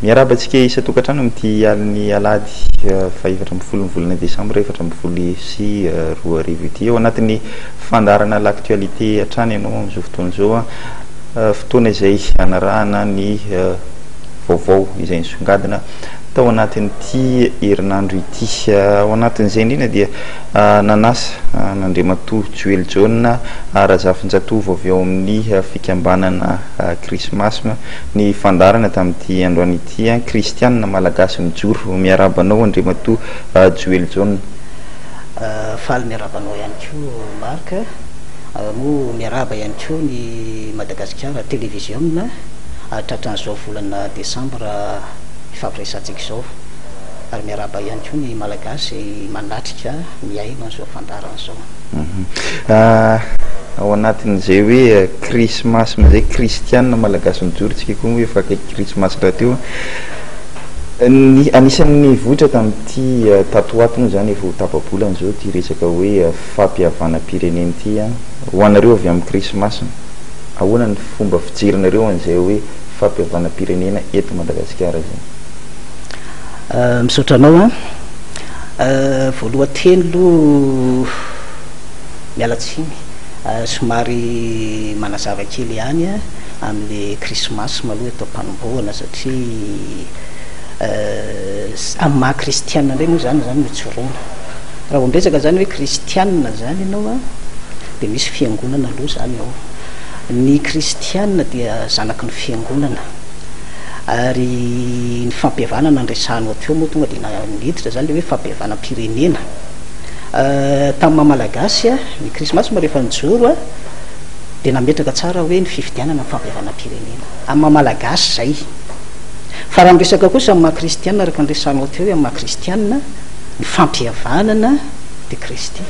miarabantsika isa-tokantrano amity aliny alady fa 4 volana décembre 4 sy 2 arivo ity ao anatin'ny fandarana l'actualité hatrany ianao amin'izao fotoana izao fotoana izay anarahana ny vaovao izay nisongadina tao anatin'ity herinandro ity ao anatin'izay indrindra dia nanasa nandriamatoa Joel John Razafinjatovo avy ao amin'ny fikambanana krismasma ny fandarana tamin'ity androany ity kristianina malagasy mijoro miarabanao andriamatoa Joel John faly miarabanao ihany koa Marc mo miaraba ihany koa ny Madagasikara télévision tratran'izao volana décembre ifampiresantsika izao ary miaraba ihany koa ny malagasy manatrika miaino an'izao fandarana izao ao anatin'izay hoe krismasma zay kristianina malagasy mijoro tsika koa hoe efa akaiky krismasy raha teo anisan'ny votra tamin'ity tatoato moa zany efa ho tapabolana zao ty resaka hoe fampihavana-pireneny ty ho anareo avy amin'ny krismasy ahoana ny fomba fijerinareo an'izay hoe fampihavana-pirenena eto Madagasikara zay misaotra anao voalohan-teny aloha mialatsiny somary manazava kely ihany amin'ny krismasy maloha eto am-panomboana satria amin'ny maha kristianina indray moa zany mijoroana raha voamresaka zany hoe kristianina zany ianao dia misy fiangonana aloha zany ao ny kristianina dia zanaky ny fiangonana ary ny fampihavanana andresanao teo moa tonga dia niditra zany le hoe fampihavana-pirenena tamin'ny mamalagasy ny krismasy ma rehefa nijoro dia nametraka tsara hoe ny fifidianana ny fampihavana-pirenena amin'ny mamalagasy zay fa raha miresaka kosa amin'ny maha-kristianina araka andresanao teo hoe amin'ny maha-kristianina ny fampihavanana dia kristy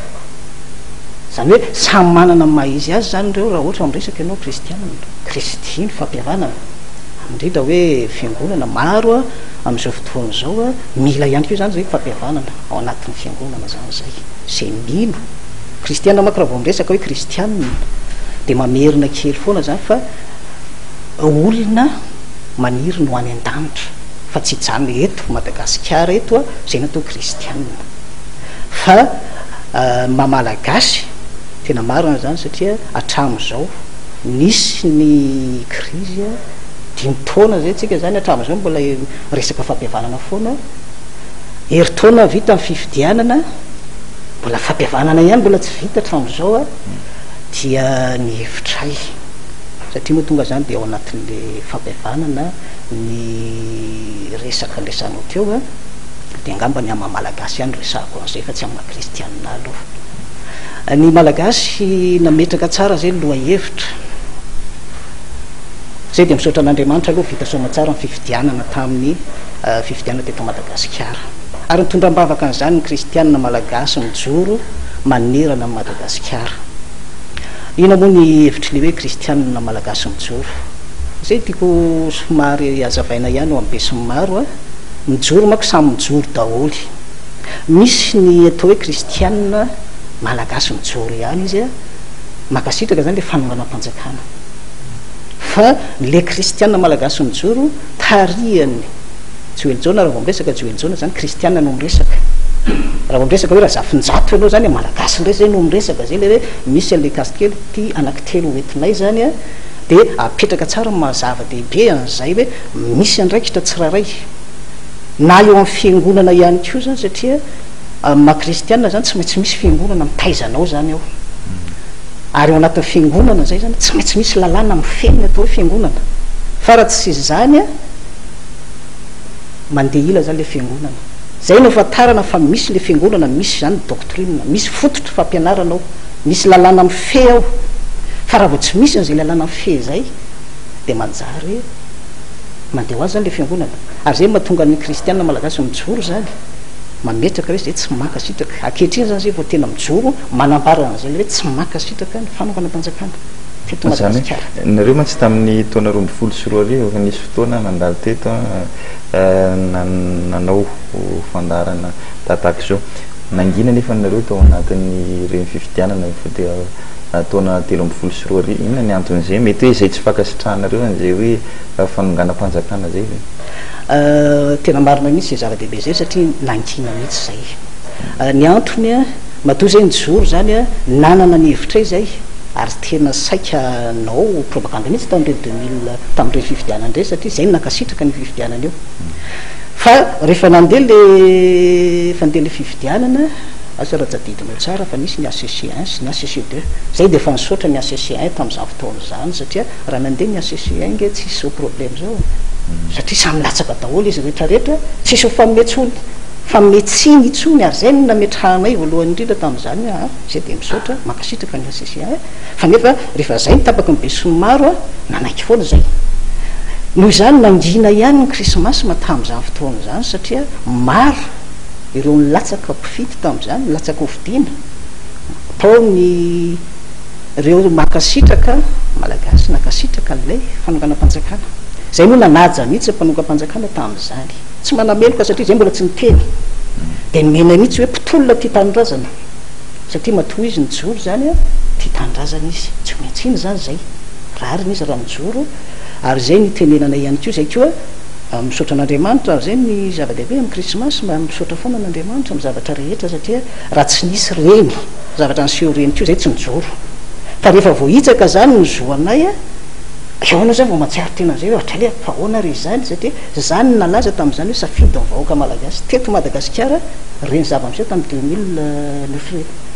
zany hoe samy manana maha izy azy zany reo raha ohatra miresaka ianao kristianina kristy ny fampihavanana indrindra hoe fiangonana maro amin'izao fotoana zao mila ihany keo zany zay fampihavanana ao anatin'ny fiangonana zany zay zay mino kristianina manko raha vao miresaka hoe kristianina dia mamerina kely foana zany fa olona maniry no any an-danitra fa tsy jany eto Madagasikara eto zay natao kristianina fa mamalagasy tena marina zany satria hatramin'izao nisy ny krizy 5 taona zay tsika zany hatramin'izao mbola resaka fampihavanana foana herintaona vita amin'ny fifidianana mbola fampihavanana ihany mbola tsy vita hatramin'izao dia ny hevitray satria moa tonga zany dia ao anatin'le fampihavanana ny resaka andresanao teo dia angamba ny amin'ny malagasy ihany resako an'izay fa tsy amin'ny kristianina aloha ny malagasy nametraka tsara zay loha hevitra zay dia misaotra an'Andriamanitra aloha vita soamatsara ny fifidianana tamin'ny fifidianana teto Madagasikara ary nitondram-bavaka an'izany ny kristianina malagasy mijoro manerana amin'ny Madagasikara ina moa ny hevitry le hoe kristianina malagasy mijoro zay tiako somary azavaina ihany ao amin'ny be sy ny maro mijoro manko samy mijoro daholy misy ny atao hoe kristianina malagasy mijoro ihany izy makasitraka zany le fanonganam-panjakana fa le kristianina malagasy mijoro tarihany Joel John raha vao miresaka Joel John zany kristianina no miresaka raha vao miresaka hoe Razafinjato ianao zany malagasy ndray zay no miresaka zay le hoe misy an'le kasikely ty anankitelo entinay zany dia apetraka tsara mahazava-dehibe an'izay hoe misy andraikitra tsiraray na eo amin'ny fiangonana ihany koa zany satria maha-kristianina zany tsy maintsy misy fiangonana mitaizanao zany ao ary ao anatin'ny fiangonana zay zany tsy maintsy misy lalàna mifenina atao hoe fiangonana fa raha tsy zany mandeha ila zany le fiangonana zay no fatarana fa misy le fiangonana misy zany doctrine misy fototra fampianaranao misy lalàna mife ao fa raha vao tsy misy an'izay lalàna mife zay dia manjary mandeha ho azy zany le fiangonana ary zay mahatonga ny kristianina malagasy mijoro zany mametraka hoe zay tsy makasitraka ankehitriny zany zay vao tena mijoro manambara an'izay le hoe tsy makasitraka ny fanaovana-panjakana teto Madagasikara nareo mantsy tamin'ny taona 2024 nisy fotoana nandalo teto nanao fandarana tataka izao nangina nefa nareo tao anatin'ny reny fifidianana dia taona 13 inona ny anton'izay mety hoe zay tsy fankasitrahanareo an'izay hoe fanonganam-panjakana zay tena marina mihitsy zay zava-dehibe zay satria nangina mihitsy zay ny antony a matoa zay nyjoro zany a nanana ny hevitra izay ary tena saika nao propaganda mihitsy tamre 2000 tam'ireny fifidianana ndray satria zay nakasitraka ny fifidianana io fa rehefa nandeha le fifidianana asa raha jadidinao tsara fa nisy ny ACC1 sy ny ACC2 zay de efa nisaotra ny ACC1 tam'izany fotoana zany satria raha nandeha ny ACC1 nge tsisy zao problème zao satria samy latsaka daholo izy rehetrarehetra tsisy ho fanometsony fametsiny itsony ary zay nametrahanay voalohany indrindra tam'izany zay de misaotra makasitraka ny ACC1 fa nefa rehefa zay nitapaky ny be sy ny maro nanaiky foana zay noho izany nangina ihany ny krismasy matam'izany fotoana zany satria maro ireo nylatsaka mpifity tam'izany latsaka hofidiana tao ny ireo makasitraka malagasy nakasitraka n'lay fanonganam-panjakana zay moa nanaja mihitsy mpanongam-panjakana tam'izany tsy manameloka satria zay mbola tsy niteny de nomena mihitsy hoe mpitolona ty tanindrazana satria matoa izy nijoro zany a ty tanindrazana izy tsy maintsy iny zany zay rariny izy raha mijoro ary zay nitenenana ihany ko zay koa misaotra an'Andriamanitra zay ny zava-dehibe amin'ny krismasy mba misaotra foana an'Andriamanitra amin'ny zavatra rehetra satria raha tsy nisy reny zavatra niseho reny ko zay tsy mijoro fa rehefa voahitsaka zany nyzoanay a eoanao zany vao matsiaro tena zay hoe ohatra le fa ahoana ry zany satria zany nalaza tam'izany hoe safidy ny vahoaka malagasy teto Madagasikara reny zava-miseho tamin'ny 2009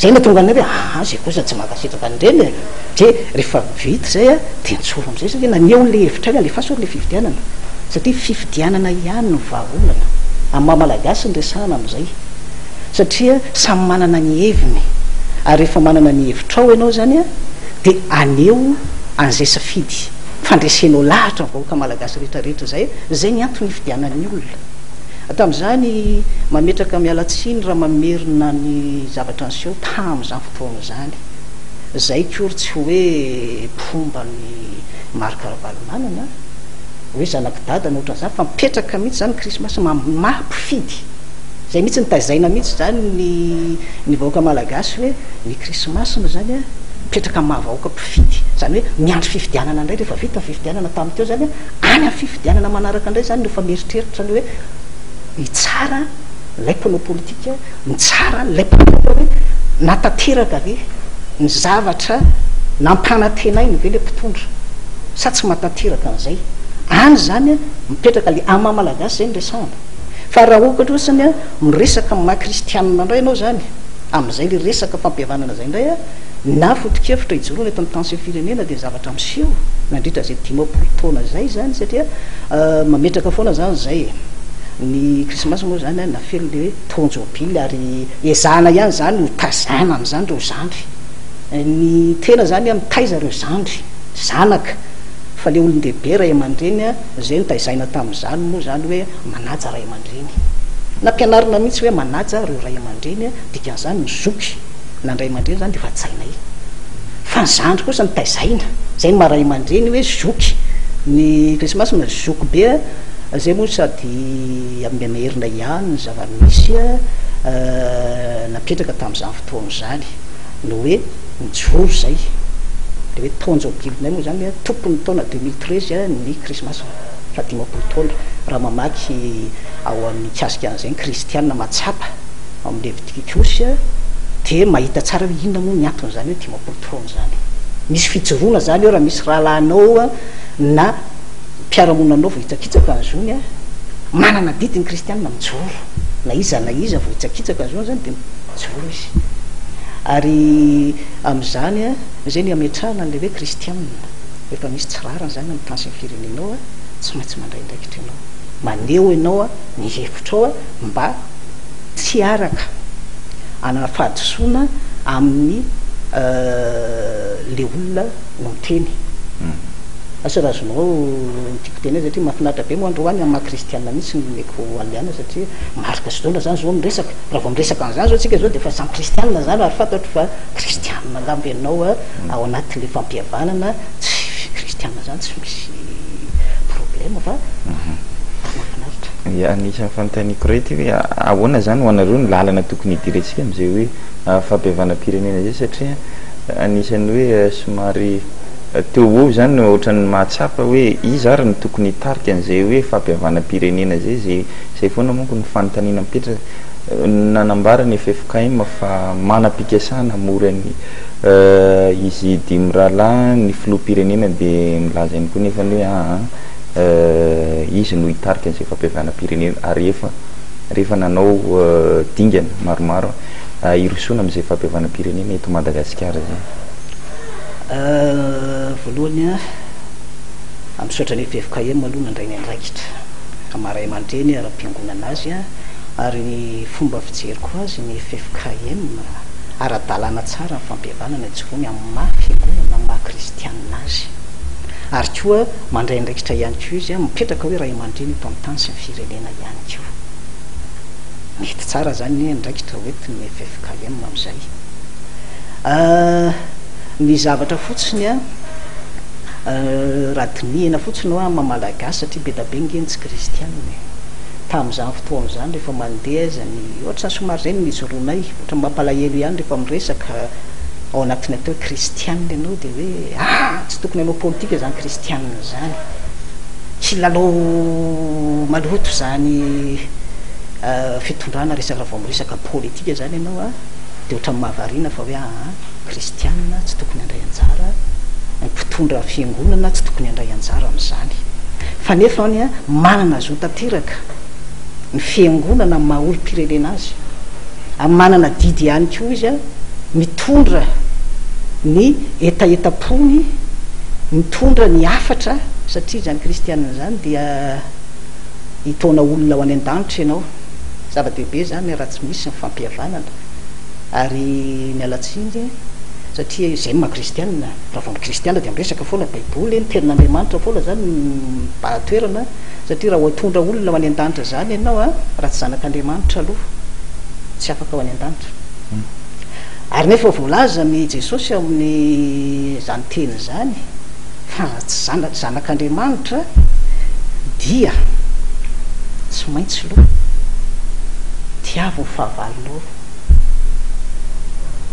zay na tonga anay hoe zay kosa tsy makasitraka an'ireny de rehefa vita zay a de nitsoro am'izay satria naneo n'le hevitra le faso le fifidianana satria fifidianana ihany ny vahaolana amin'ny maha-malagasy ny resahana am'izay satria samy manana ny heviny ary rehefa manana ny hevitra ao ianao zany a de aneo an'izay safidy fandresenao lahatra ny vahoaka malagasy rehetrarehetra zay ny antony fidianan'ny olona tam'izany mametraka mialatsiny raha mamerina ny zavatra nyseho tam'izany fotoana zany zay kory tsy hoe fomba ny marikaravalonanana hoe zanaky dadana ohatran'izany fa mipetraka mihitsy zany krismasy mampifidy zay mihitsy nitazaina mihitsy zany ny vahoaka malagasy hoe ny krismasina zany a mipetraka mahavahoaka mpifidy zany hoe miandro fifidianana indray rehefa vita fifidianana tamin'ny teo zany any amin'ny fifidianana manaraka indray zany rehefa mieritreritra ny hoe itsara lay mpanao politika ny tsara lay mpanao hoe natateraka ve ny zavatra nampanantenainy ve le mpitondra sa tsy matateraka an'izay any zany mipetraka le ama malagasy zay ny resahana fa raha okatra ohatsany a miresaka maha-kristianina indray ianao zany am'izay le resaka fampihavanana zay indray a na fotokevitra ijoroana eto amin'ny tension firenena de zavatra miseho nandritra zay 10 taona zay zany satria mametraka foana zany zay ny krismasy moa zany na felo le hoe tonjobily ary ezana ihany zany ho tazana am'izany reo zandry ny tena zany a mitaiza reo zandry zanaka fa le olon-dehibe ray aman-dreny a zay nitaizaina tam'izany moa zany hoe manaja ray aman-dreny na mpianarina mihitsy hoe manaja reo ray aman-dreny a dikan'izany mizoky nandray aman-dreny zany de fa tsainay fa ny zandry kosa nitaizaina zay ny maray aman-dreny hoe zoky ny krismasy na zoky be a zay moa sady amimeherina ihany ny zava-misy a napetraka tam'izany fotoana zany no hoe mijoro zay de hoe tonjobilinay moa zany tompony taona 2013 ny krismasy fa 10 taona raha mamaky ao amin'ny kasika an'izay ny kristianina matsapa amin'ny levitikikosy de mahita tsara hoe inona moa ny antony zany hoe 10 taona zany misy fijoroana zany eo raha misy rahalanao na mpiaramonanao vohitsakitsaka an'zony a manana didiny kristianina mijoro na iza vohitsakitsaka an'zony zany de mijoro izy ary am'izany a zay ny ametrahana n'le hoe kristianina efa misy tsirarana zany amin'ny tension firenenao a tsy maintsy mandray ndraikitra ianao maneo ianao a ny hevitrao a mba tsy araka anafahadisoana amin'ny le olona no miteny asa raha zonao tiako teny satria mahafinaritra be moa androany amin'ny maha-kristianina mihitsy ny meko aliana satria marika zoana zany zao miresaka raha vao miresaka an'izany zao tsika zao de fa samy kristianina zany ary fantatro fa kristianina ngambo ianao a ao anatin'le fampihavanana tsy kristianina zany tsy misy problème fa mahafinaritra anisan'ny fanontaniako rety hoe ahoana zany ho anareo ny lalana tokony hidirentsika am'izay hoe fampiavana pirenena zay satria anisan'ny hoe somary teo o zany ohatran'ny mahatsapa hoe izy ary ny tokony hitarika an'izay hoe fampiavana pirenena zay foana monko ny fanontaniana mipetra nanambara ny FFKM fa manam-pikasana morany izy dimy rahalahy ny filoha pirenena dia milaza ihany koa nefa ny hoe izy no hitarika an'izay fampiavana pirenena ary rehefa nanao dingana maromaro irosoana amin'izay fampiavana pirenena eto Madagasikara zay. Voalohany ami'sotra ny FFKM aloha nandray ny andraikitra amaray aman-dreny ara-piangonana azy ary ny fomba fijeriko azy ny FFKM ara-dalàna tsara ny fampihavanana jony amin'ny maha-fiangonana maha-kristianina azy ary koa mandray andraikitra ihany ko izy mipetraka hoe ray aman-dreny eto amin'ny tany sy ny firenena ihany ko mety tsara zany andraikitra oetiny FFKM amin'izay. Ny zavatra fotsiny raha dinihana fotsiny ho mamalagasy satria be da be ngeny tsy kristianina tamin'izany fotoana zany rehefa mandeha zany ohatra somary zay nijoroanay ohatra mampalahelo ihany rehefa miresaka ao anatiny atao hoe kristianina ianao dia hoe tsy tokony anao politika zany kristianina zany kilalao maloto zany fitondrana resaka vao miresaka politika zany ianao dia ohatra mahavariana fa hoe kristianina tsy tokony andray anjara mpitondra fiangonana tsy tokony andray anjara amin'izany fa nefa ny manana zo tanteraka ny fiangonana ny maha olo-pirenena azy amin'ny manana didy ihany koa izy mitondra ny etaetapony mitondra ny afatra satria zany kristianina zany dia hitaona olona ho any an-danitra ianao zava-dehibe zany raha tsy misy ny fampihavanana ary ny alatsiny satria izay maha-kristianina raha vao kristianina dia miresaka foana baiboly ny terin'andriamanitra foana zany mba-toerana satria raha hitondra olona ho any an-danitra zany ianao raha tsy zanak'andriamanitra aloha tsy afaka ho any an-danitra ary nefa voalaza ny Jesosy amin'ny zany teny zany fa tsy zanak'andriamanitra dia tsy maintsy loha tiavo ny fahavalonao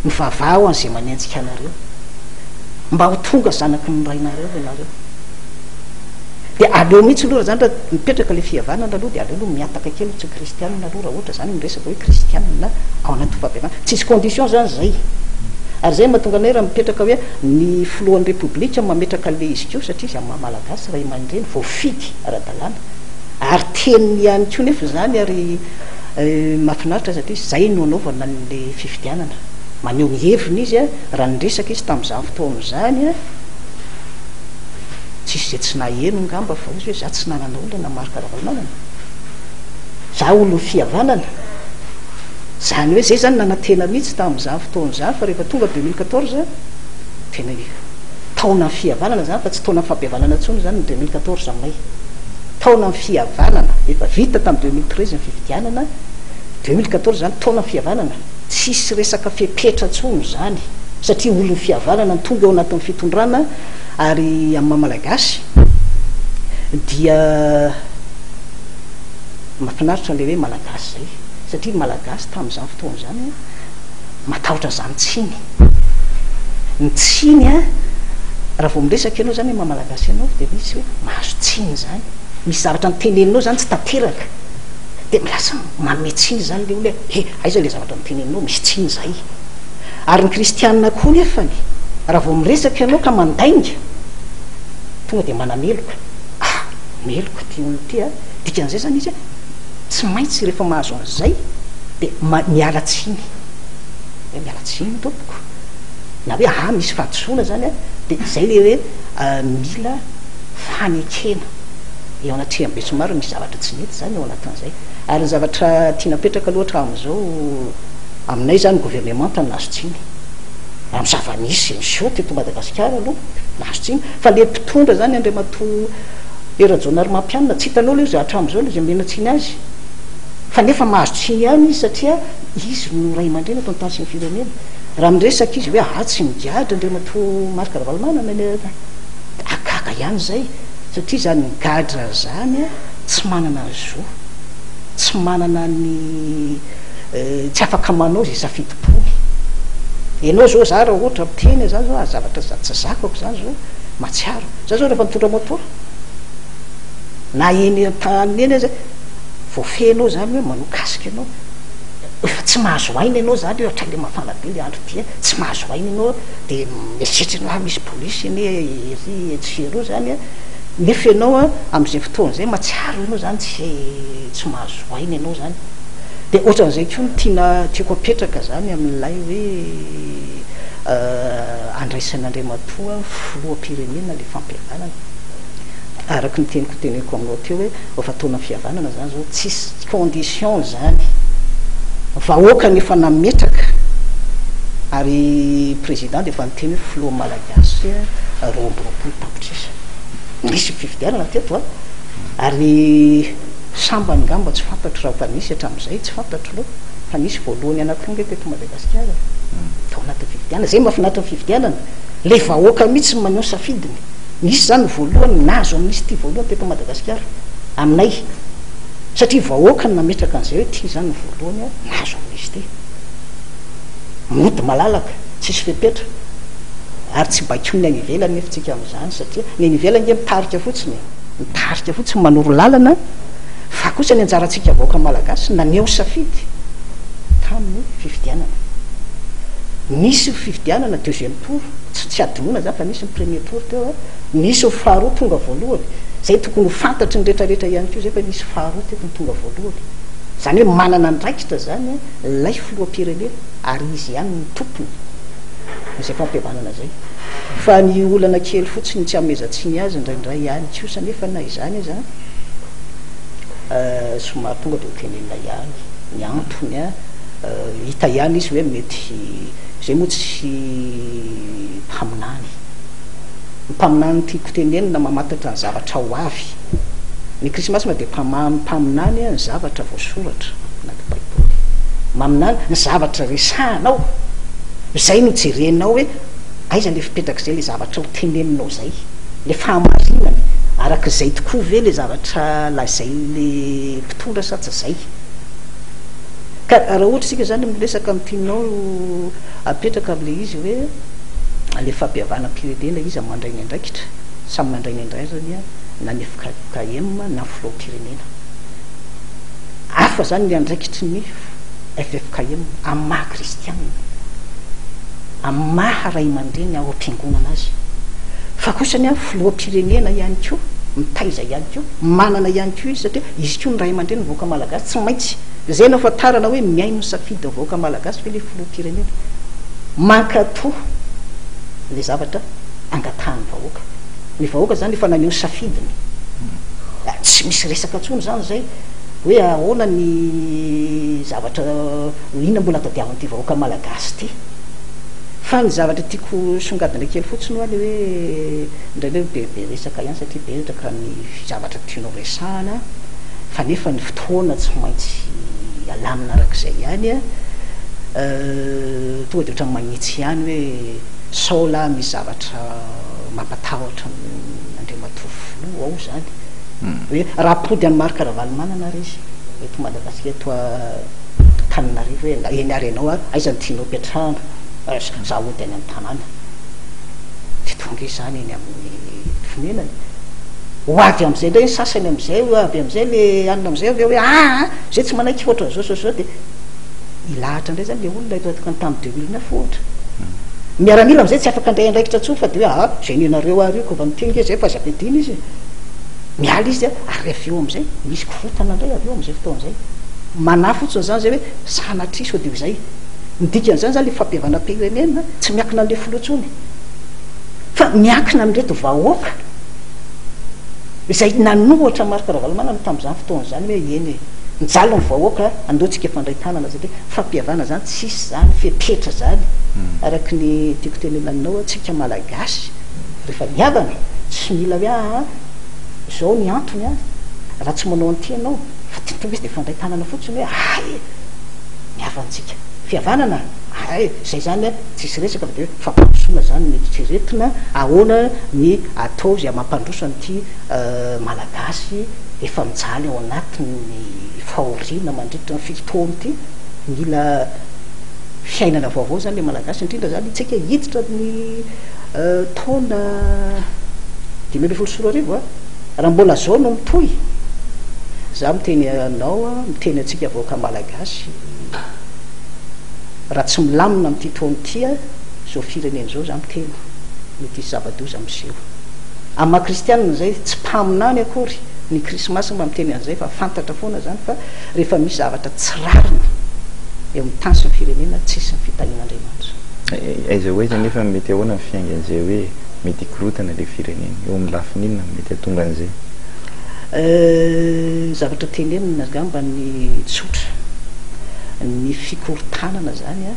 ny vavaho an'izay manenjika anareo mba ho tonga zanaky ny rainareo ianareo dia aleo mihitsy aloha raha zany raha mipetraka le fihavanana aloha dia aleo aloha miataka kely tsy kristianina aloha raha ohatra zany miresaka hoe kristianina ao anaty fampihavana tsisy condition zany zay ary zay mahatonga anay raha mipetraka hoe ny filohan'ny repoblika mametraka le izy keo satria izy amin'ny maha-malagasy raha iman-dreny voafidy ara-dalàna ary teniny ihany koa nefa zany ary mahafinaritra satria zay no anaovana le fifidianana maneho ny heviny izy raha nyresaka izy tamin'izany fotoana zany tsisy zay tsy naheno ngamba fa izy hoe za tsy nanana olana marika ravalonanana za olo fihavanana zany hoe zay zany nanantena mihitsy tamin'izany fotoana zany fa rehefa tonga 2014 tena taona ny fihavanana zany fa tsy taona ny fampihavanana ntsony zany ny 2014 may taona ny fihavanana efa vita tamin'ny 2013 ny fifidianana 2014 zany taona ny fihavanana tsisy resaka fepetra ntsony zany satria olo ny fihavanana ny tonga eo anatin'ny fitondrana ary amin'ny mamalagasy dia mahafinaritra le hoe malagasy zay satria malagasy tamin'izany fotoana zany matahotra zany tsiny ny tsiny raha vao miresaka ianao zany mamalagasy ianao dia misy hoe mahazo tsiny zany misy zavatra nyteneninao zany tsy tanteraka dia milasa manome tsiny zany le olo aiza le zavatra nyteneninao misy tsiny zay ary ny kristianina koa nefany raha vao miresaka ianao ka mandainga tonga dia manameloka meloka ty olo ty dikan'izay zany izy tsy maintsy rehefa mahazo an'izay dia miala tsiny hoe miala tsiny tompoko na hoe misy fahadisoana zany dia zay le hoe mila fanekena eo anatrehany be somaro misy zavatra tsy mety zany eo anatin'izay ary ny zavatra tia napetraka loatra amin'izao aminay zany gouvernemanta nazo tsiny amin'ny zava-misy misio teto Madagasikara aloha nazo tsiny fa le mpitondra zany andriamato erajonary mampianina tsy hitanao le zay hatramin'izao le zay mena tsiny azy fa nefa mahazo tsiny ihany izy satria izy no ray aman-dreny atao ny tany sy ny firenena raha miresaka izy hoe tsy migadra andriamato marika ravalomanana agaga ihany zay satria zany migadra zany tsy manana zo tsy manana ny tsy afaka manao zay safidipony ianao zao za raha ohatra miteny zany zao zavatra tsy zakako zany zao matsiaro za zao rehefa mitondra motora na eny tany eny zay voafenao zany hoe manokasika anao efa tsy mahazo aina ianao zany ohatra le mafana be le andro ty tsy mahazo aina ianao de mieritreritra anao misy polisy eny ery etsero zany nefa ianao am'izay fotoana zay matsiaro ianao zany tsy mahazo aina ianao zany de ohatran'izay ko ny tiako apetraka zany amin'ilay hoe andraisan'andriamatoa filoam-pirenena le fampiavanana araky ny teniko aminao teo hoe fataona fihavanana zany zao tsisy condition zany vahoaka nefa nametraka ary président de efa niteny hoe filoa malagasy roambyroapolo tapitrisa misy fifidianana teto a ary sambany ngamba tsy fantatro raha fa nisy hatramin'izay tsy fantatro loha fa nisy voalohany anakironga teto Madagasikara tao anatin'ny fifidianana zay mahafinaritra ny fifidianana le vahoaka mihitsy maneho safidiny misy zany voalohany nazo amin'nisy ty voalohany teto Madagasikara aminay satria vahoaka ny nametraka an'izay hoe ty zany voalohany nazo amin'izy ty mody malalaka tsisy fepetra ary tsy bakony any ivelany nefa tsika am'izany satria ny any ivelany nge mitarika fotsiny manoro lalana fa kosa ny anjarantsika vahoaka malagasy naneho safidy tamin'ny fifidianana nisy fifidianana deuxième tour tsy adinoana zany fa nisy ny premier tour teo nisy ho faharoa tonga voalohany zay tokony ho fantatry ny rehetrarehetra ihany ko zay fa nisy faharoa teto ny tonga voalohany zany hoe manana ndraikitra zany lay filoam-pirenena ary izy ihany ny tompony izay fampiavanana zay fa ny olana kely fotsiny tsy amezatsiny azy indraindray ihany kosa nefa na izany zany somary tonga de ho tenenina ihany ny antony hita ihany izy hoe mety zay moa tsy mpaminany mpaminany tiako tenenina mamatatra ny zavatra ho avy ny krismasy ma de mpaminany ny zavatra voasoratra anaty baiboly maminany ny zavatra resanao zay no jerenao hoe aiza le fipetraka zay le zavatra ho teneninao zay le fahamarinana araka zay tokoa ve le zavatra lazay le mpitondra sa tsy zay ka raha ohatra sika zany miresaka am'tinao apetraka am'le izy hoe le fampiavanam-pirenena izy mandray ny andraikitra samy mandray ny andraizany na ny FKM na filoam-pirenena afa zany ny andraikitry ny FFKM amin'ny maha kristianina amin'ny maha ray aman-dreny ao am-piangonana azy fa kosa ny filoam-pirenena ihany ko mitaiza ihany ko manana ihany ko izy satria izy ko ny ray aman-dreny vahoaka malagasy tsy maintsy zay nao fatarana hoe miaino safidy vahoaka malagasy fe le filoam-pirenena mankato le zavatra angatahany vahoaka ny vahoaka zany efa naneho safidiny tsy misy resaka tsony zany zay hoe ahoana ny zavatra inona mbola tadiavan'ity vahoaka malagasy ty fa ny zavatra tiako songadina kely fotsiny hoany hoe indraindray bebe resaka ihany satria be retraka raha ny zavatra tianao resahana fa nefa ny fotoana tsy maintsy alamina arak'izay ihany tonga de ohatrany magnitsy ihany hoe saola misy zavatra mampatahotra n'andriamatoa filo ao zany hoe raha pody any maro karavalimanana ry izy eto Madagasikara toa taninarivo hoe eny arenao aiza ny tianao piatrahana za ody any amin'ny tanàna de tonga izy zany eny amin'ny fonenany hoavy am'izay ndray sasany am'izay avy am'izay le anina am'izay avy hoe zay tsy manaiky ohatra zao de ilahatra indray zany le olona itoataka ny tamin'ny 2009 ohatra miaramila am'izay tsy afaka andray andraikitra tsony fa de hoe zay nenareo ary io ko va miteny zay fa zavadiny izy miala izy ary avy eo am'izay misy korotana indray avy eo am'izay fotoan'izay mana fotsiny zany zay hoe sanatry so de zay midikan'zany zany le fampiavanam-pirenena tsy miakina an'le filoatsony fa miakina am'reto vahoaka zay nanohatra maro karavalimanana tam'izany fotoan'zany hoe eny mijaly ny vahoaka andeotsika fandray tanana satria fampiavana zany tsisy zany fepetra zany araky ny tiako tenenaninao tsika malagasy rehefa miavana tsy mila hoe zao ny antony raha tsy manao an'ity anao fa tiatonga izy de fandray tanana fotsiny hoe miavantsika fihavanana zay zany tsisy resaka fa de hoe fampandosoana zany nytreretina ahoana ny atao zay mampandroso an'ity malagasy efa mijaly ao anatin'ny fahoriana mandritra ny fitoany ity mila fiainana vaovao zany le malagasy indrindra zany tsika hiditra ny taona 2024 raha mbola zao no mitohy za miteny anao miteny atsika vaoaka malagasy raha tsy milamina amity taona tya zao firenena zao za miteny mety isy zava-doza miseho amin'ny maha-kristianina zay tsy mpaminany akory ny krismasy mba miteny an'izay fa fantatra foana zany fa rehefa misy zavatra tsirarina eo amin'ny tany sy ny firenena tsisy ny fitahin'andriamanitra aiza hoe zany efa mety ahoana ny fiaingan'izay hoe mety ikorotana le firenena eo amin'ny lafininona mety atonga an'izay zavatra tenenina gamba ny tsotra ny fikorotanana zany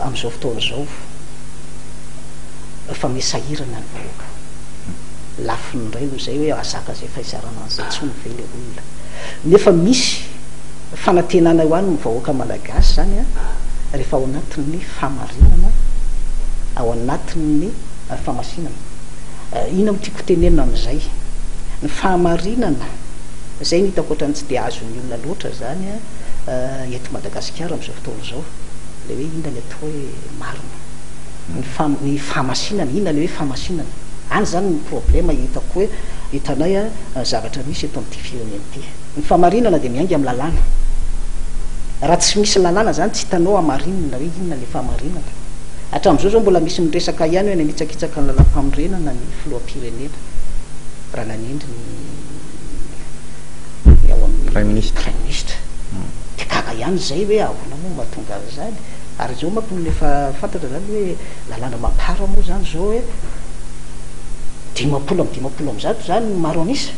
am'izao fotoana zao fa misahirana ny vahoaka lafindray zay hoe azaka zay fahisarana an'izay tsy novely olona nefa misy fanantenana eo any ny vahoaka malagasy zany rehefa ao anatin'ny famarinana ao anatin'ny famasinana ina mitiako tenenina am'izay ny fahamarinana zay nitako ohatrany tsy de azon'ny olona loatra zany eto Madagasikara am'izao fotoana zao le hoe inona ny atao hoe marina ny fahamasinana inona le hoe fahamasinana any zany ny problema hitako hoe hitanay zavatra misy eto am'ity firenena ity ny fahamarinana de miaingy amin'ny lalàna raha tsy misy lalàna zany tsy hitanao amarinina hoe inona le fahamarinana hatram'izao zao mbola misy miresaka ihany hoe nanitsakitsaka ny lalam-pamorenana ny filoam-pirenena raha nanendry ny ao amin'ny prime ministre de gaga ihany zay hoe ahoana moa mahatonga zany ary zao manko nefa fantatra zany hoe lalàna mampara moa zany zao hoe 50 am'zato zany maro anisa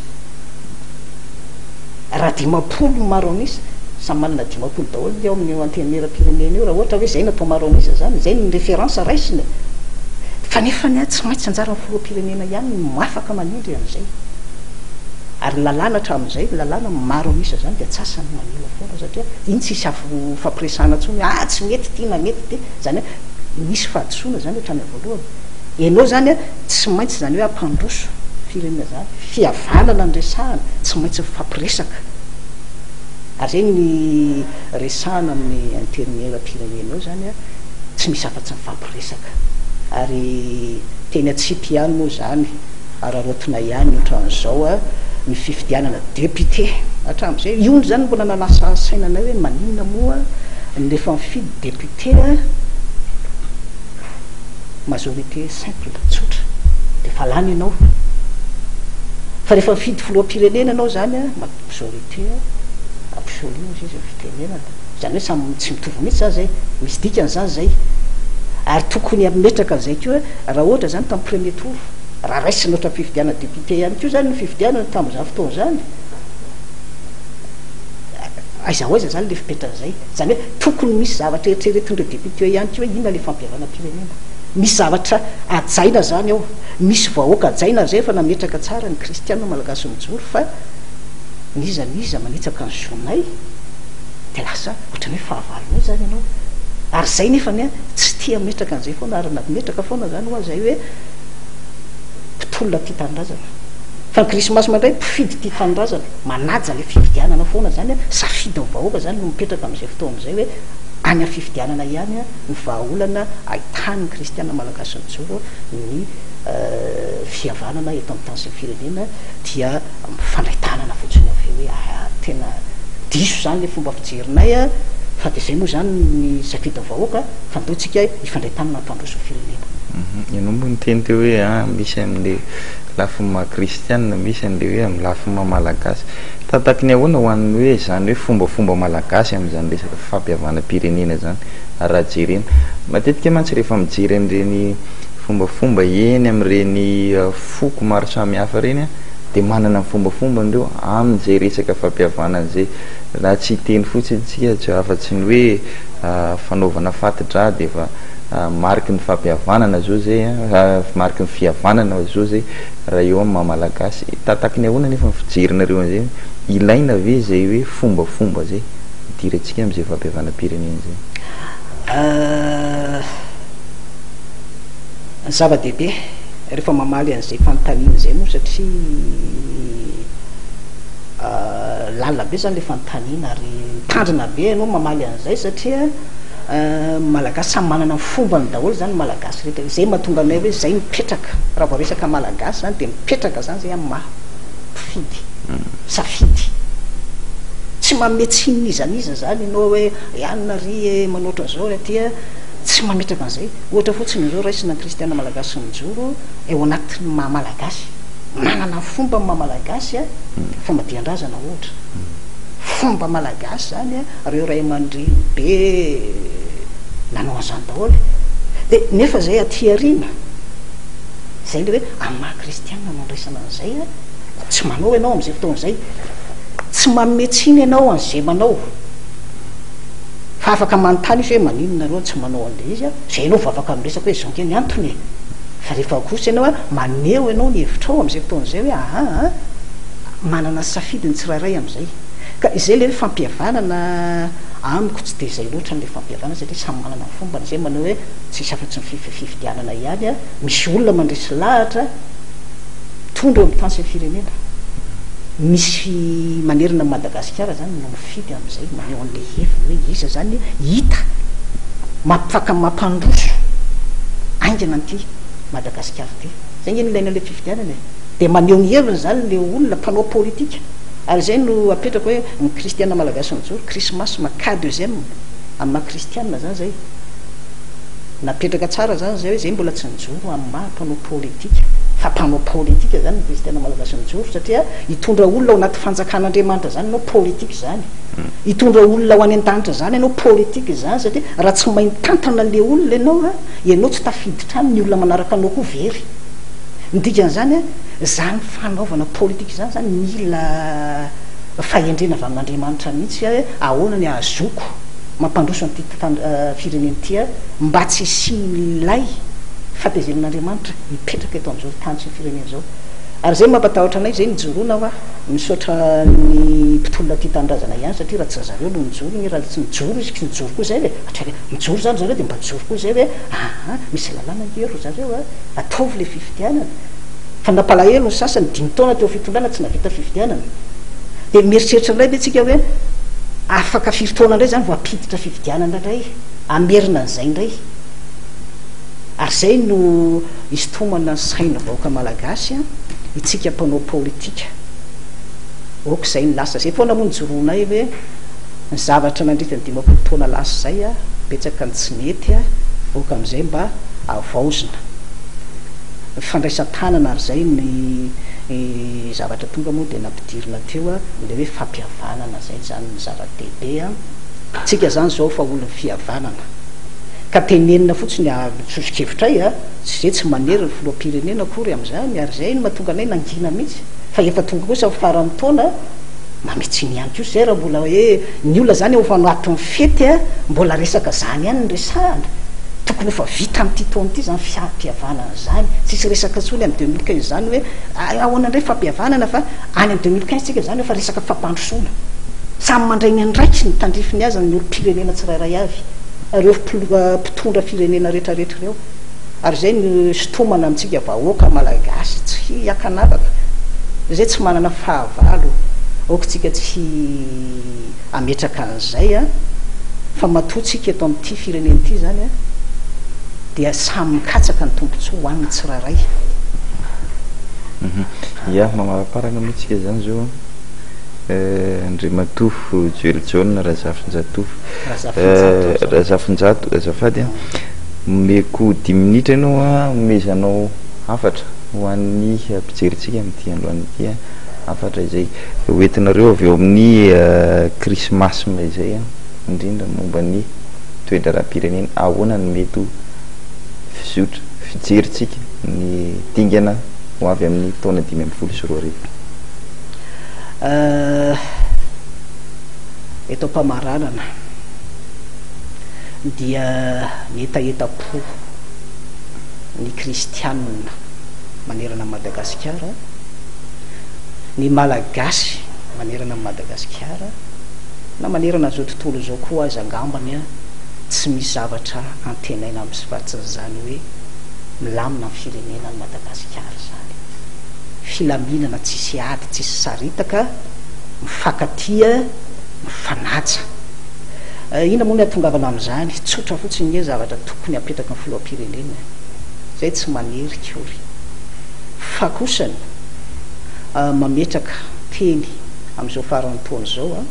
raha 50 maro anisa samy manana 50 daholo eo amin'ny antenera-pirenena io raha ohatra hoe zay natao maro anisa zany zay ny référence raisiny fa nefa ny tsy maintsy anjara ny filoam-pirenena ihany mafaka manindry an'izay ary lalàna hatramin'izay lalàna maro anisa zany de atsasany manila foana satria iny tsisy afafampiresana ntsony tsy mety ty na mety ty zany hoe misy fahadisoana zany hatrany voalohany ianao zany tsy maintsy zany hoe ampandroso firenena zany fihavanana ny resahana tsy maintsy fampiresaka ary zay ny resahana amin'ny internera-pirenenao zany tsy misy afa-tsy mifampiresaka ary teny atsipy ihany moa zany ararotina ihany ohatran'izao ny fifidianana député hatram'izay iony zany mbola nanasa sainanay hoe maninona moa nefa mifidy député majorité simple tsotra de fa lany ianao fa rehefa mifidy filoam-pirenena anao zany majorité absolue izy izy fitenenana zany hoe samy tsy mitovy mihitsy za zay misy dikany zany zay ary tokony ametraka an'izay keo raha ohatra zany tamin'ny premier tour raha raisiny ohatra fifidiana député ihany keo zany ny fifidianana tamin'izany fotoana zany aiza ho aiza zany le fipetran'izay zany hoe tokony misy zavatra eritreretindreo député ihany keo hoe inona le fampihavana-pirenena misy zavatra ajaina zany ao misy vahoaka ajaina zay efa nametraka tsara ny kristianina malagasy mijoro fa nizaniza manitsaka ny zonay de lasa ohatrany hoe fahavalonay zany ianao ary zay nefany tsy tia metraka an'izay foana ary nametraka foana zany hoa zay hoe mpitolona ty tanindrazana fa ny krismasy mandray mpifidy ty tanindrazana manaja le fifidianana foana zany safidy ny vahoaka zany no mipetraka am'izay fotoana zay hoe any a fifidianana ihany ny vahaolana ahitany kristianina malagasy mijoro ny fihavanana eto amin'ny tany sy ny firenena dia mifandraitanana fotsiny avy hoe tena diso zany le fomba fijerinay fa de zay moa zany ny safidy ny vahoaka fandaotsika hifandraitanana nyfandroso ny firenena ianao mbo niteny teo hoe misy amin'le lafiny maha-kristianina misy an'le hoe amin'ny lafiny maha-malagasy tantaky ny ahoana ho an'ny hoe zany hoe fombafomba malagasy am'izany resaka fampihavana-pirenena zany raha jerena matetika mantsy rehefa mijery am'ireny fombafomba eny am'ireny foko maro samihafa reny de manana ny fombafomba ndreo amin'izay resaka fampihavana an'izay raha tsy hiteny fotsiny tsika tsy afa-tsy ny hoe fanaovana fatidra de efa mariky ny fampihavanana zao zay mariky ny fihavanana zao zay raha eo amin'ny maha-malagasy tantaky ny ahoana nefa fijerinareo an'izay ilaina ve zay hoe fombafomba zay idirantsika am'izay fampihavana-pirenena zay zava-dehibe rehefa mamaly an'izay fanontaniana zay moa satria lalina be zany le fanontaniana ary tandrina be ianao mamaly an'izay satria malagasy samy manana fombany daholo zany malagasy rehetra zay mahatonga anay hoe zay mipetraka raha vao resaka malagasy zany de mipetraka zany zay amin'ny maha mpifidy safidy tsy mametsin'izaniza zany ianao hoe ianina ry manoatra an'izao le tia tsy mametraka an'izay ohatra fotsiny zao raisina kristiana malagasy mijoro eo anatin'ny mahamalagasy manana fomba mahamalagasy a famadian-drazana ohatra fomba malagasy zany a reo ray aman-dreny be nanao an'izany daholo de nefa zay aty arina zay le hoe amin'ny maha kristiana mandraisana an'izay a tsy manao ianao am'izay fotoan'izay tsy mametsiny ianao an'izay manao fa afaka manontany izy hoe maninonareo tsy manao an'le izy a zay ianao vavaka am'resaka hoe zonke ny antony fa rehefa kosa ianao a maneo ianao ny hevitrao am'izay fotoan'izay hoe aha manana safidiny tsirairay am'izay ka izay le hoe fampiavanana amiko tsy de zay loatra n'le fampiavanana satria samy manana fombany zay manao hoe tsisy afa-tsy ny fifidianana ihany a misy olona mandresy lahatra tondro amin'ny tany sy firenena misy manerina Madagasikara zany no mifidy am'izay maneo an'le heviny hoe iza zany hita mampifaka mampandroso aingana an'ity Madagasikara ty zay nge nilaina le fifidianana de maneho ny heviny zany le olona mpanao politika ary zay no apetraka hoe ny kristiana malagasy mijoro krismasy maka deuxième amin'ny maha kristiana zany zay napetraka tsara zany zay hoe zay mbola tsy mijoro amin'ny maha mpanao politika fa mpanao politika zany ny kristiana malagasy mijoro satria hitondra olona ao anaty fanjakan'Andriamanitra zany ianao politika zany hitondra olona ho any an-danitra zany ianao politika zany satria raha tsy mahitantana le olona ianao a ianao tsy tafiditra ny olona manaraka anao koa very ndikan'izany a zany fanaovana politika zany zany mila fahendrena avy amin'Andriamanitra mihitsy hoe ahoana ny ahazoko mampandroso an'ity firenena ity a mba tsy similay fatezenan'Andriamanitra mipetraka eto am'izao tany sy ny firenena zao ary zay mampatahotra anay zay nijoroana va misaotra ny mpitolona ty tanindrazana ihany satria raha tsy zareo no mijoro ny raha tsy mijoro izy tsy mijoro koa zay hoe atraka mijoro zany zareo de mba mijoro koa zay hoe aha misy lalàna ngero zareo a ataovy le fifidianana fa nampalahelo ny sasany 5 taona teo fitondràna tsy navita fifidianana de mieritreritra indray be tsika hoe afaka 5 taona indray zany vo ampiditra fifidianana indray amerina an'izay indray ary zay no isotomana ny saina vahoaka malagasy a itsika mpanao politika oka zay ny lasa zay foana moa nijoroanay hoe ny zavatra nandritra ny 50 taona lasa zay a betsaka ny tsy mety a oka am'izay mba avaozina fandraisan-tanana ary zay ny zavatra tonga moa de nampidirina teo a le hoe fampiavanana zay zany ny zava-dehibe a tsika zany zao fa olony fihavanana ka tenenina fotsiny tsosokevitray a tsy zay tsy manery ny filoam-pirenena akory am'izany ary zay no mahatonga anay nangina mihitsy fa efa tonga kosa farany taona mametsiny ihany ko zay raha mbola hoe ny olona zany efa anatin'ny fety a mbola resaka zany ihany ny resahana tokony efa vita am'ty taona ity zany fiampihavanana zany tsisy resaka tsony amin'ny 2015 zany hoe ahoana indray fampihavanana fa any amin'ny 2015 tsika zany efa resaka fampandrosoana samy mandray ny andraiky ny tandrifiny azy ny olo-pirenena tsirairay avy reo mpitondra firenena rehetrarehetra reo ary zay ny sotomana amintsika vahoaka malagasy tsy akanavaka zay tsy manana fahavalo okotsika tsy ametraka an'izay a fa matotsika eto amin'ity firenena ity zany a dia samy mikatsaka ny tombontsoa hoan'ny tsirairay ia mamaparana mihitsika zany zao Andriamatofo Joeljon Razafinjatofo Razafinjato azafady a meko 10 minitra ianao a omezanao afatra ho an'ny mpijeritsika amin'ity androany ity a afatra izay hoentinareo avy eo amin'ny krismasme izay a indrindra momba ny toetra raha-pirenena ahoana ny mety fizotra fijeritsika ny dingana ho avy amin'ny taona 5 eto mpamaranana dia ny etaeta-po ny kristianina manerana Madagasikara ny malagasy manerana Madagasikara na manerana zao tontolo zao koa azy angambany a tsy misy zavatra antenaina amin'ny sifatsiny zany hoe milamina ny firenena ny Madagasikara zany filaminana tsisy ady tsisy saritaka mifakatia mifanaja ina moa ny atongavana amin'izany tsotra fotsiny nye zavatra tokony apetraka ny filoam-pirenena zay tsy manerika ory fa kosany mametraka teny amin'izao farany taona zao a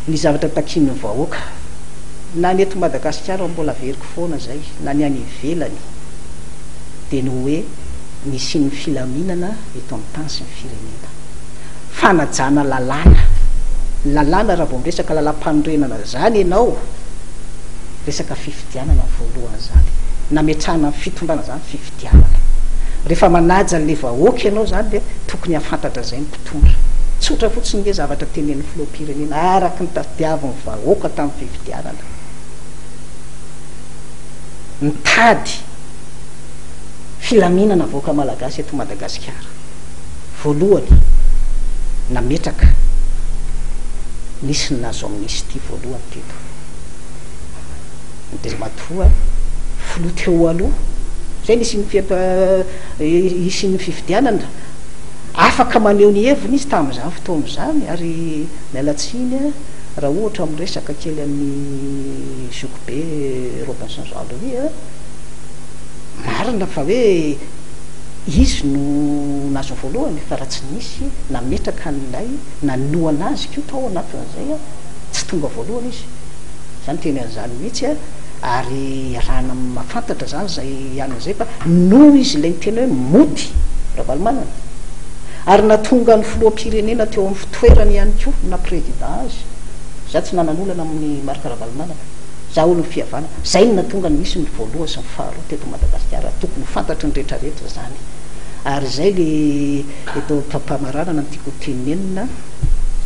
ny zavatra takiny vahoaka na ny eto Madagasikara mbola veriko foana zay na ny any ivelany de ny hoe misy ny filaminana eto amin'ny tany sy ny firenena fanajana lalàna raha vao miresaka lalam-panorenana zany ianao resaka fifidianana voalohany zany nametrahana ny fitondrana zany fifidianana rehefa manaja le vahoaka ianao zany de tokony hafantatra zay ny mpitondra tsotra fotsiny nge zavatra tenen'ny filoam-pirenena araky ny tadiavin'ny vahoaka tamin'ny fifidianana mitady filaminana vahoaka malagasy eto Madagasikara voalohany nametraka nisy ny nazo amin'nisy ty voalohany teto de matoa filoha teo aloha zay nisy ny fifidianana afaka maneho ny heviny izy tamin'izany fotoan'izany ary mialatsiny raha ohatra amin'ny resaka kely amin'ny Jokobe Robinson Jean-Louis marina fa hoe izy no nazo voalohany fa raha tsy nisy nametraka an'ilay nanoana azy ko tao anatin'izay tsy tonga voalohany izy zany teny an'izany mihitsy ary rahana mafantatra zany zay ian'izay fa noho izy lay nytena hoe mody Ravalomanana ary natonga ny filoam-pirenena teo amin'ny fitoerany ihany ko na président azy za tsy nanan'olana amin'ny marika Ravalomanana za olo ny fihavana zay no natonga ny misy ny voalohany sy ny faharoa teto Madagasikara tokony fantatry ny rehetrarehetra zany ary zay le eto mpamaranana ny tiako tenenina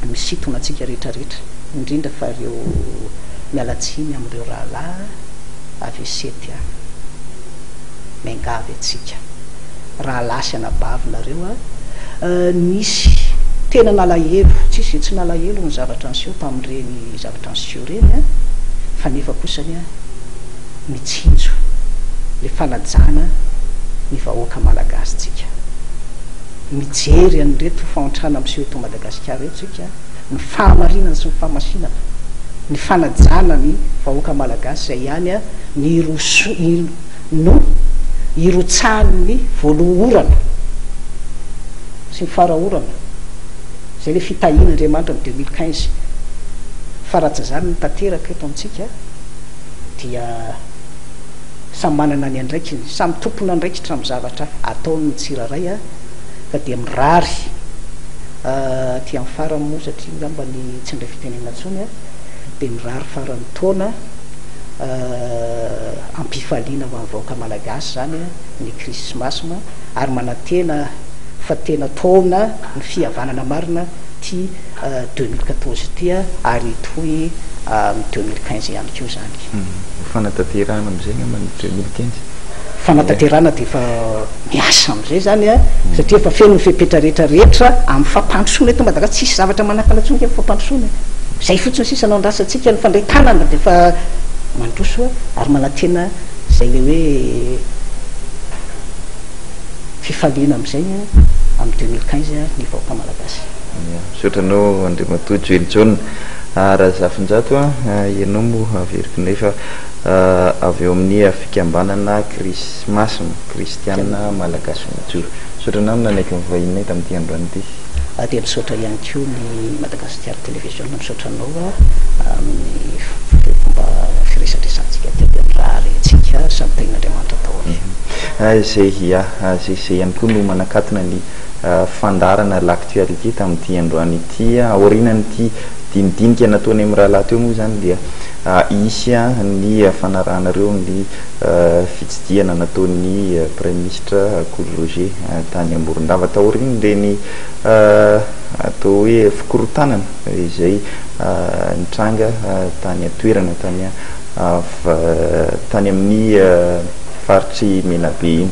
misitona atsika rehetrarehetra indrindra fa reo mialatsiny amin'ireo rahalahy avy esety any miangavy atsika rahalahy sy anabavynareo nisy tena nalahelo tsisy tsy nalahelo ny zavatra anseho tamin'ireny zavatra anseho reny fa nefa kosany mitsinjo le fanajana ny vahoaka malagasy tsika mijery an'reto faontrana amin'seho eto Madagasikara reto tsika ny fahamarinana sy ny fahamasinana ny fanajana ny vahoaka malagasy zay ihany ny irotsahany voalohorana sy ny farahorana zay le fitahina Andriamanitra ny 2015 fa ratsy zany ny tanteraka eto amintsika dia samy manana ny andraikiny samy tompona andraikitra amin'ny zavatra ataony tsiraray ka dia mirary ty amin'ny farany moa satria ngamba ny tsy indray fitenena ntsony de mirary farany taona ampifaliana ho amin'ny vahoaka malagasy zany ny krismasma ary manantena fa tena taona ny fihavanana marina ty 2014 ty ary toy amin'ny 2015 ihany ko zany fanatanterahana am'izay ngamba ny 2015 fanatanterahana de efa miasa am'izay zany satria efa feno ny fepetra rehetrarehetra amin'ny fampandrosoana eto Madagasikara tsisy zavatra manakalantsonka fampandrosoana zay fotsiny sisa anao andrasantsika ny fandray tanana de fa mandroso ary manantena zay le hoe fifaliana am'izay amin'ny 2015 ny vahoaka malagasy sotranao Andriamatoa Joely John raha zafinjato ianao moa averiko nefa avy eo amin'ny fikambanana krismasma kristiana malagasy majoro sotranao nanaiky mivahiny tamin'ity androany ity de misaotra ihany ko ny Madagasikara télévision misotranao amin'ny fomba firesadresantsika te de mirary atsika samy tegn'Andriamanitra taony zay zay ihany koa no manakatona ny fandarana l'actualité tamin'ity androany ity aorinany ity dinidinika nataony amin'ny rahalahy teo moa zany dia isy ny fanarahanareo ny fitsidiana nataony premier ministre Coly Roger tany Amborondava taoriny reny atao hoe fikorotanana izay nitranga tany atoerana tany amin'ny faritry Menabe iny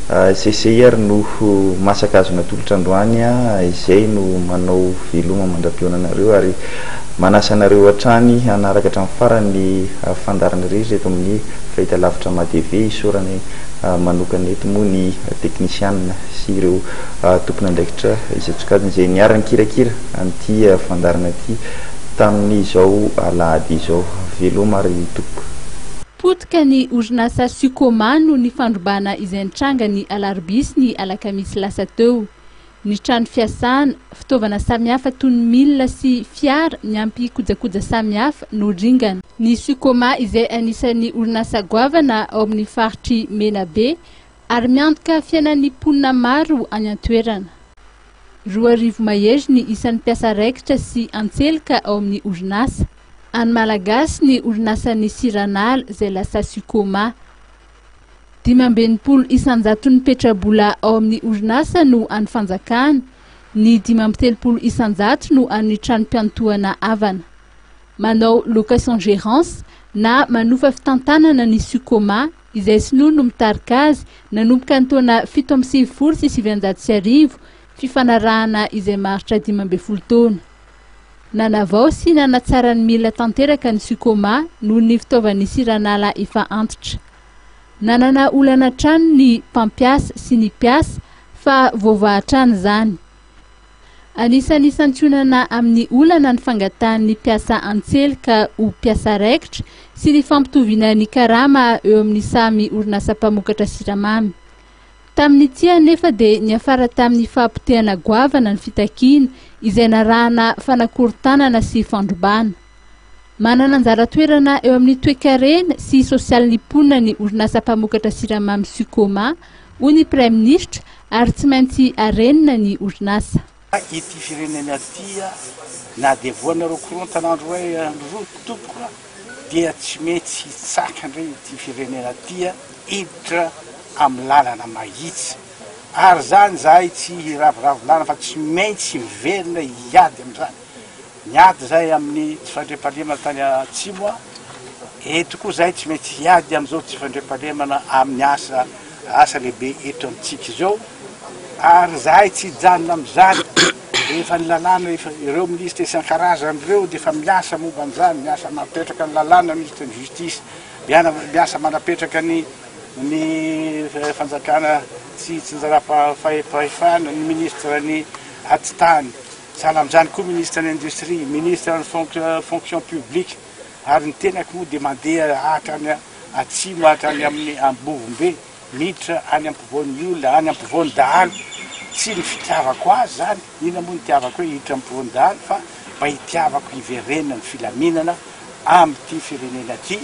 CCR no masaka azo natolotra androany izay no manao veloma mandra-pionanareo ary manasa anareo hatrany hanaraka hatramin'ny farany fandarana reto amin'ny fahita lavitra madeve isorany manokana eto moa ny teknisianina sy ireo tompony andraikitra izatsokajiny izay niarany kirakira an'ity fandarana ity tamin'izao alahady izao veloma ary tompo. Potika ny orinasa Sukoma no ny fandrombana izay nitranga ny alarbisy ny alakamisy lasa teo. Ny trano fiasana, fitaovana samihafa toy ny milina sy fiara miampy kojakoja samihafa no ringana. Ny Sukoma izay anisan'ny orinasa goavana ao amin'ny faritry Menabe ary miantoka fiainan'ny mponina maro any an-toerana. 2 mahery ny isan'ny mpiasa raikitra sy antselika ao amin'ny orinasa. Any Malagasy ny orinasany Siranala izay lasa Sukoma. 5 isanjato ny petrabola ao amin'ny orinasa no any fanjakana, ny 5 isanjato no any tranom-piantohana avana. Manao location gérance na manofa fitantanana ny Sukoma izay sinoa no mitarika azy nanomboka ny taona 1794 fifanarahana izay maritra 12 taona. Nanavao sy nanatsara ny mila tanteraka ny Sukoma noho ny fitaovan'ny Siranala efa antitra. Nanana olana trano ny mpampiasa sy ny mpiasa fa voavahatrany zany. Anisan'ny santionana amin'ny olana ny fangatahan'ny mpiasa antselika ho mpiasa raikitra sy ny fampitoviana ny karama eo amin'ny samy orinasa mpamokatra siramamy. Tamin'ny tia nefa dia niafara tamin'ny fahampotehana goavana ny fitakiana izay narahana fanakorontanana sy fandrombana. Manana anjara toerana eo amin'ny toe-karena sy sosialin'ny mponina ny orinasa mpamokatra siramamy Sukoma ho ny Prime Ministre ary tsy maintsy arenina ny orinasa. Ity firenena tia na dia voanareo korontanandro hoe roa tompoko dia tsy mety hitsakandre ity firenena tia hiditra amin'ny lalana mahitsy. Ary zany zahay tsy hiravoravo fa tsy maintsy miverina hiady amin'izany. Niady zay amin'ny tsy fandriam-pahalemana tany atsimo eto koa zay tsy maintsy hiady amin'izao tsy fandriam-pahalemana amin'ny asa lehibe eto amintsika izao. Ary zahay tsy hijanona amin'izany efa ny lalàna ireo ministra isan-karazany ireo dia efa miasa momba an'izany, miasa manapetraka ny lalàna ministre ny justice, miasa manapetraka ny fanjakana tsy njara-pahefana, ny ministre ny atitany, sahala amin'izany koa ministre ny industrie, ministre ny fonction publique, ary ny tenako moa dia mandeha hatrany atsimo hatrany amin'ny Ambovombe, miditra any ampovoan'ny olona, any ampovoan'ny dahalo. Tsy ny fitiavako azy zany, ina moa nitiavako hoe hiditra ampovoan'ny dahalo fa mba hitiavako hiverenana ny filaminana amin'ity firenena ity.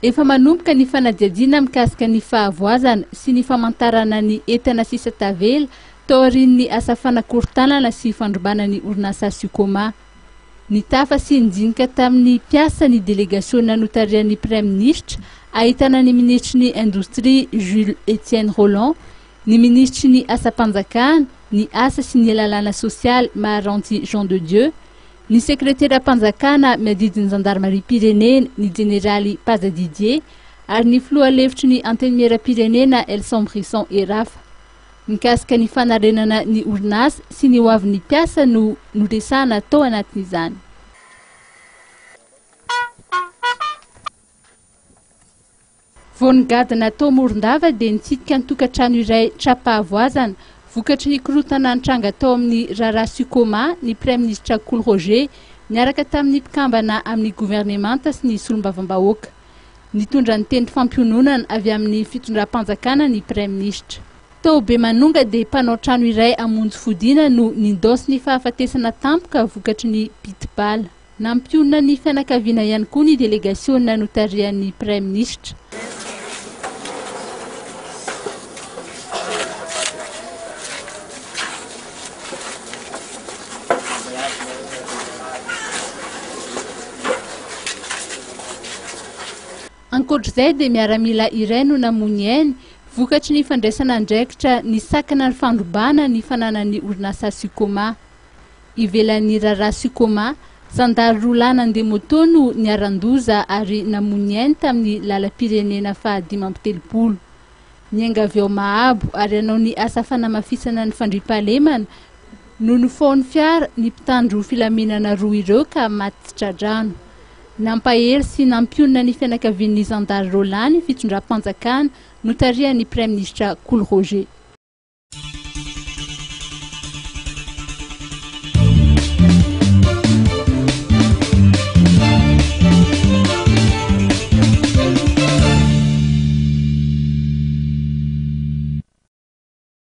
Efa manomboka ny fanadihadiana mikasika ny fahavoazana sy ny famantarana ny entana sisa tavela tao aorian'ny asa fanakorontanana sy fandrombana ny orinasa Sukoma. Ny tafa sy nijinika tamin'ny mpiasa ny délégation notarian'ny Prime Ministre ahitana ny ministry ny industrie Jules Etienne Roland, ny ministry ny asa-panjakana, ny asa sy ny lalàna sosialy Maharanty Jean de Dieu, ny sekretera panjakana miadidiny Gendarmerie-pirenena ny generaly Paza Didier ary ny filoha-lefitry ny antenimieram-pirenena Elson Brisson Erafa. Mikasika ny fanarenana ny orinasa sy ny hoavin'ny mpiasa no noresahana tao anatin'izany. Vao nigadana tao Morondava dia nitsidika ny tokantrano iray trapahavoazana vokatry ny korotana ny tranga tao amin'ny Rara Sukoma ny Prime Ministre Cool Roger niaraka tamin'ny mpikambana amin'ny gouvernemanta sy ny solombavam-bahoaka. Nitondra ny teny fampiononana avy amin'ny fitondram-panjakana ny Prime Ministre. Tao be manonga dia mpanao trano iray amonjy fodiana no nindosy ny fahafatesana tampoka vokatry ny pitibala. Nampionona ny fianakaviana ihany koa ny délégation notarian'ny Prime Ministre. Ankoatr'izay dia miaramila iray no namony ainy vokatry ny fandraisana andraikitra ny sakana ny fandrombana ny fananan'ny orinasa Sukoma. Ivelan'ny Rara Sukoma, zandary rolana andeha-moto no niaran-doza ary namony ainy tamin'ny lalam-pirenena faha 17. ny angavy ao mahabo ary anao ny asa fanamafisana ny fandriampahalemana no nofaony fiara ny mpitandro filaminana roa ireo ka maty tradrano. Nampahery sy nampionina ny fianakavian'ny Zandary Rolany fitondram-panjakana no tarihan'ny Prime Ministra Cool Roger.